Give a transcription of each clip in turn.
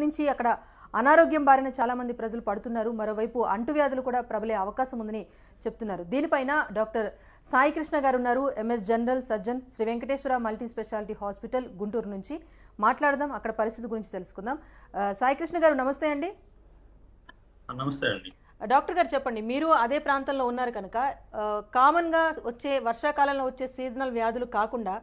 నుంచి అక్కడ అనారోగ్యం బారిన చాలా మంది ప్రజలు పడుతున్నారు. మరోవైపు అంటువ్యాధులు కూడా ప్రబలే అవకాశం ఉందని చెప్తున్నారు. దీనిపైన డాక్టర్ సాయి కృష్ణ గారు ఉన్నారు, MS general surgeon, Sri Venkateswara multi speciality hospital Guntur నుంచి. మాట్లాడదాం, అక్కడ పరిస్థితి గురించి తెలుసుకుందాం. సాయి కృష్ణ గారు నమస్తే అండి. నమస్తే అండి. డాక్టర్ గారు చెప్పండి, మీరు అదే ప్రాంతంలో ఉన్నారు కనుక కామన్గా వచ్చే వర్షాకాలంలో వచ్చే సీజనల్ వ్యాధులు కాకుండా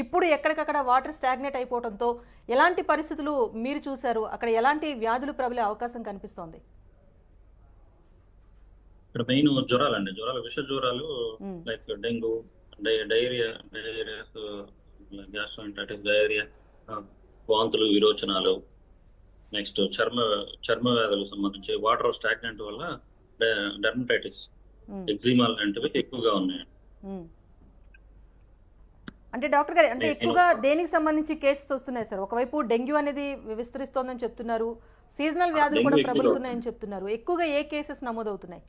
ఇప్పుడు ఎక్కడికక్కడ వాటర్ స్టాగ్నేట్ అయిపోవడంతో ఎలాంటి పరిస్థితులు మీరు చూశారు? అక్కడ ఎలాంటి వ్యాధులు ప్రబలే అవకాశం కనిపిస్తోంది? ఇక్కడ మెయిన్ జ్వరాలండి, విష జ్వరాలు like dengue, diarrhoea, gastroenteritis, diarrhoea, వాంతులు, విరోచనాలు, నెక్స్ట్ చర్మ వ్యాధులకు సంబంధించి వాటర్ స్టాగ్నెంట్ వల్ల డెర్మటైటిస్, ఎగ్జిమా లాంటివి ఎక్కువగా ఉన్నాయి. అంటే డాక్టర్ గారు, అంటే ఎక్కువగా దేనికి సంబంధించి కేసెస్ వస్తున్నాయి సార్? ఒకవైపు డెంగ్యూ అనేది విస్తరిస్తోందని చెప్తున్నారు, సీజనల్ వ్యాధులు కూడా ప్రబలుతున్నాయని చెప్తున్నారు. ఎక్కువగా ఏ కేసెస్ నమోదవుతున్నాయి?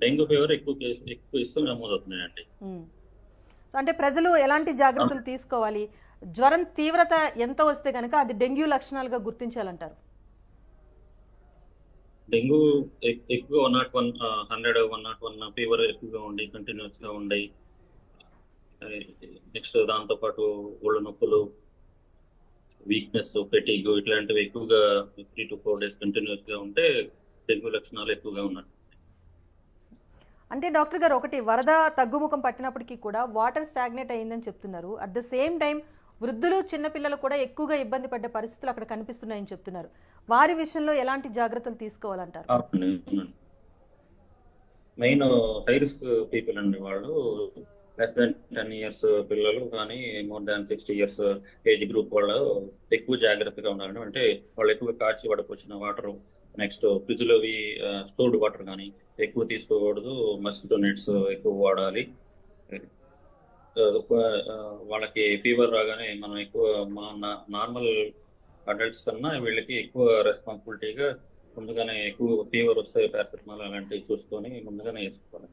డెంగ్యూ ఫీవర్ ఎక్కువ ఇస్తూ నమోదవుతున్నాయండి. అంటే ప్రజలు ఎలాంటి జాగ్రత్తలు తీసుకోవాలి? జ్వరం తీవ్రత ఎంత వస్తే కనుక అది డెంగ్యూ లక్షణాలుగా గుర్తించాలంటారు? డెంగ్యూ ఎక్కువ 101 ఫీవర్ ఎక్కువగా ఉండి కంటిన్యూస్ గా ఉండి, నెక్స్ట్ దాంతో పాటు ఒళ్ళు నొప్పులు, వీక్నెస్, ఫెటిగ్ ఇట్లాంటివి ఎక్కువగా 3 to 4 days కంటిన్యూస్ గా ఉంటే డెంగ్యూ లక్షణాలు ఎక్కువగా ఉన్నాయి. అంటే డాక్టర్ గారు, ఒకటి వరద తగ్గుముఖం పట్టినప్పటికీ కూడా వాటర్ స్టాగ్నేట్ అయ్యిందని చెప్తున్నారు. అట్ ద సేమ్ టైం వృద్ధులు, చిన్నపిల్లలు కూడా ఎక్కువగా ఇబ్బంది పడ్డ పరిస్థితులు అక్కడ కనిపిస్తున్నాయని చెప్తున్నారు. వారి విషయంలో ఎలాంటి జాగ్రత్తలు తీసుకోవాలంటారు? మెయిన్ హై రిస్క్ పీపుల్ అండి, వాళ్ళు less than 10 years పిల్లలు కానీ more than 60 years age group వాళ్ళు ఎక్కువ జాగ్రత్తగా ఉండాలి. అంటే వాళ్ళు ఎక్కువ కాచి వడకొచ్చిన వాటర్, నెక్స్ట్ ఫ్రిడ్జ్ లోవి స్టోర్డ్ వాటర్ కానీ ఎక్కువ తీసుకోకూడదు. మస్కిటో నెట్స్ ఎక్కువ వాడాలి. వాళ్ళకి ఫీవర్ రాగానే మనం ఎక్కువ నార్మల్ అడల్ట్స్ కన్నా వీళ్ళకి ఎక్కువ రెస్పాన్సిబిలిటీగా ముందుగానే ఎక్కువ ఫీవర్ వస్తే పారాసిటమాల్ అలాంటివి చూసుకొని ముందుగానే వేసుకోవాలి.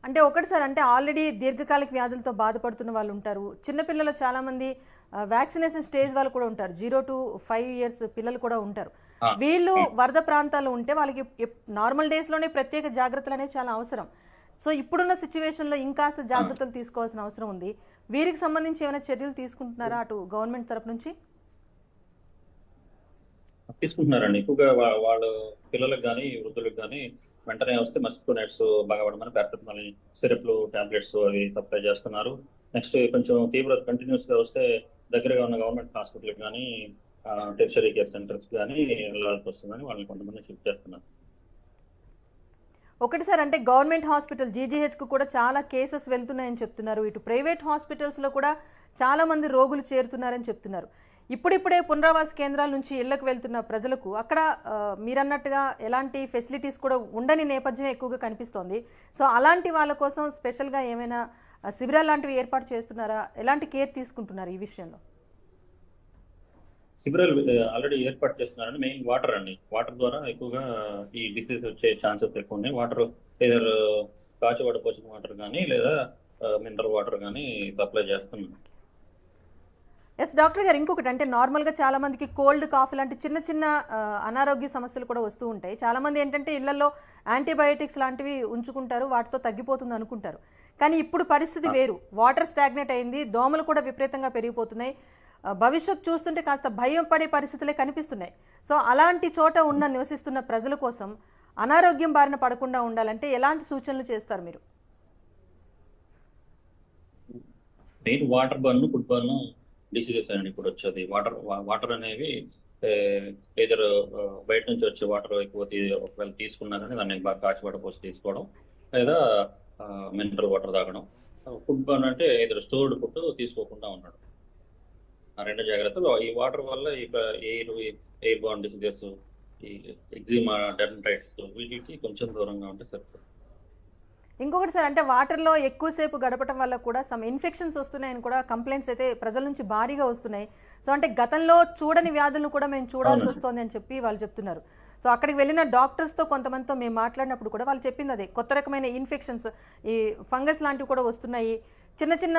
అంటే ఒకటి సార్, అంటే ఆల్రెడీ దీర్ఘకాలిక వ్యాధులతో బాధపడుతున్న వాళ్ళు ఉంటారు, చిన్నపిల్లలు చాలా మంది వ్యాక్సినేషన్ స్టేజ్ వాళ్ళు కూడా ఉంటారు, 0 to 5 years పిల్లలు కూడా ఉంటారు. వీళ్ళు వరద ప్రాంతాల్లో ఉంటే వాళ్ళకి నార్మల్ డేస్లోనే ప్రత్యేక జాగ్రత్తలు అనేది చాలా అవసరం. సో ఇప్పుడున్న సిచ్యువేషన్లో ఇంకాస్త జాగ్రత్తలు తీసుకోవాల్సిన అవసరం ఉంది. వీరికి సంబంధించి ఏమైనా చర్యలు తీసుకుంటున్నారా అటు గవర్నమెంట్ తరపు నుంచి? తీసుకుంటున్నారండి. ఎక్కువగా వాళ్ళ పిల్లలకు కానీ వృద్ధులకు కానీ వెంటనే వస్తే మస్కిటో నెట్స్ బాగా పడమని పారాసిటమాల్ సిరప్లు, టాబ్లెట్స్ అవి సప్లై చేస్తున్నారు. నెక్స్ట్ కొంచెం తీవ్రత కంటిన్యూస్ గా వస్తే దగ్గరగా ఉన్న గవర్నమెంట్ హాస్పిటల్ కానీ టెర్షరీ కేర్ సెంటర్స్ కానీ వెళ్ళాల్సి వస్తుందని వాళ్ళని కొంతమంది చెక్ చేస్తున్నారు. ఒకటి సార్, అంటే గవర్నమెంట్ హాస్పిటల్ జీజీహెచ్కు కూడా చాలా కేసెస్ వెళ్తున్నాయని చెప్తున్నారు. ఇటు ప్రైవేట్ హాస్పిటల్స్లో కూడా చాలా మంది రోగులు చేరుతున్నారని చెప్తున్నారు. ఇప్పుడిప్పుడే పునరావాస కేంద్రాల నుంచి ఇళ్లకు వెళ్తున్న ప్రజలకు అక్కడ మీరన్నట్టుగా ఎలాంటి ఫెసిలిటీస్ కూడా ఉండని నేపథ్యం ఎక్కువగా కనిపిస్తోంది. సో అలాంటి వాళ్ళ కోసం స్పెషల్గా ఏమైనా శిబిరాలు లాంటివి ఏర్పాటు చేస్తున్నారా? ఎలాంటి కేర్ తీసుకుంటున్నారు ఈ విషయంలో? శిబిరాలు ఆల్రెడీ ఏర్పాటు చేస్తున్నారండి. మెయిన్ వాటర్ అండి, వాటర్ ద్వారా ఎక్కువగా ఈ డిసీజ్ వచ్చే ఛాన్సెస్ ఎక్కువ ఉన్నాయి. వాటర్ ఏదర్ కాచి వడపోసిన వాటర్ కానీ లేదా మినరల్ వాటర్ కానీ సప్లై చేస్తున్నాం. ఎస్ డాక్టర్ గారు, ఇంకొకటి, అంటే నార్మల్గా చాలా మందికి కోల్డ్, కాఫ్ లాంటి చిన్న చిన్న అనారోగ్య సమస్యలు కూడా వస్తూ ఉంటాయి. చాలా మంది ఏంటంటే ఇళ్లలో యాంటీబయాటిక్స్ లాంటివి ఉంచుకుంటారు, వాటితో తగ్గిపోతుంది అనుకుంటారు. కానీ ఇప్పుడు పరిస్థితి వేరు, వాటర్ స్టాగ్నేట్ అయింది, దోమలు కూడా విపరీతంగా పెరిగిపోతున్నాయి. భవిష్యత్తు చూస్తుంటే కాస్త భయం పడే పరిస్థితులే కనిపిస్తున్నాయి. సో అలాంటి చోట నివసిస్తున్న ప్రజల కోసం అనారోగ్యం బారిన పడకుండా ఉండాలంటే ఎలాంటి సూచనలు చేస్తారు మీరు? Main water burn, food burn diseases అండి ఇప్పుడు వచ్చేది. వాటర్ అనేవి ఏదర్ బయట నుంచి వచ్చే వాటర్ ఎక్కువ ఒకవేళ తీసుకున్నా కానీ దాన్ని బాగా కాచి వడపోసి తీసుకోవడం, లేదా మినరల్ వాటర్ తాగడం. ఫుడ్ బర్న్ అంటే ఏదర్ స్టోర్డ్ ఫుడ్ తీసుకోకుండా ఉండడం. ఆ రెండు జాగ్రత్తలు. ఈ వాటర్ వల్ల ఇక ఎయిర్ బార్న్ డిసీజెస్, ఈ ఎగ్జిమా, డెర్మటైటిస్ వీటికి కొంచెం దూరంగా ఉంటే సరిపోతుంది. ఇంకొకటి సార్, అంటే వాటర్లో ఎక్కువసేపు గడపడం వల్ల కూడా సమ్ ఇన్ఫెక్షన్స్ వస్తున్నాయని కూడా కంప్లైంట్స్ అయితే ప్రజల నుంచి భారీగా వస్తున్నాయి. సో అంటే గతంలో చూడని వ్యాధులను కూడా మేము చూడాల్సి వస్తుంది అని చెప్పి వాళ్ళు చెప్తున్నారు. సో అక్కడికి వెళ్ళిన డాక్టర్స్తో కొంతమందితో మేము మాట్లాడినప్పుడు కూడా వాళ్ళు చెప్పింది అదే, కొత్త రకమైన ఇన్ఫెక్షన్స్, ఈ ఫంగస్ లాంటివి కూడా వస్తున్నాయి, చిన్న చిన్న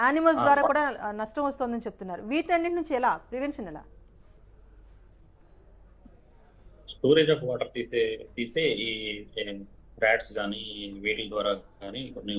యానిమల్స్ ద్వారా కూడా నష్టం వస్తుందని చెప్తున్నారు. వీటన్నిటి నుంచి ఎలా ప్రివెన్షన్ ఎలా? స్టోరేజ్ ఆఫ్ వాటర్ తీసే ఈ ర్యాట్స్ కానీ వీటి ద్వారా కానీ కొన్ని